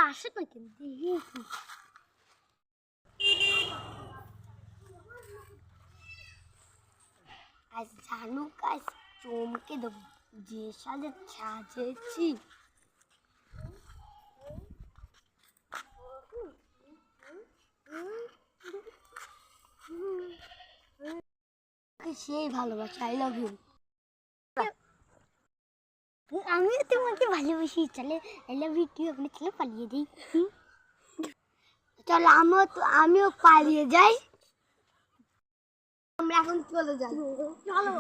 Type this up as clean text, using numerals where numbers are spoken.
আসে না কিন্তু আজ জানো কাজ চমকে দেবো যে সাজে সাজেছি সেই ভালোবাসা আই লাভ ইউ আমিও তোমাকে ভালোবাসি চলে আই লাভ ইউ তুই আপনি চলে পালিয়ে দিই চলো আমিও পালিয়ে যাই আমরা এখন চলে যাই চলো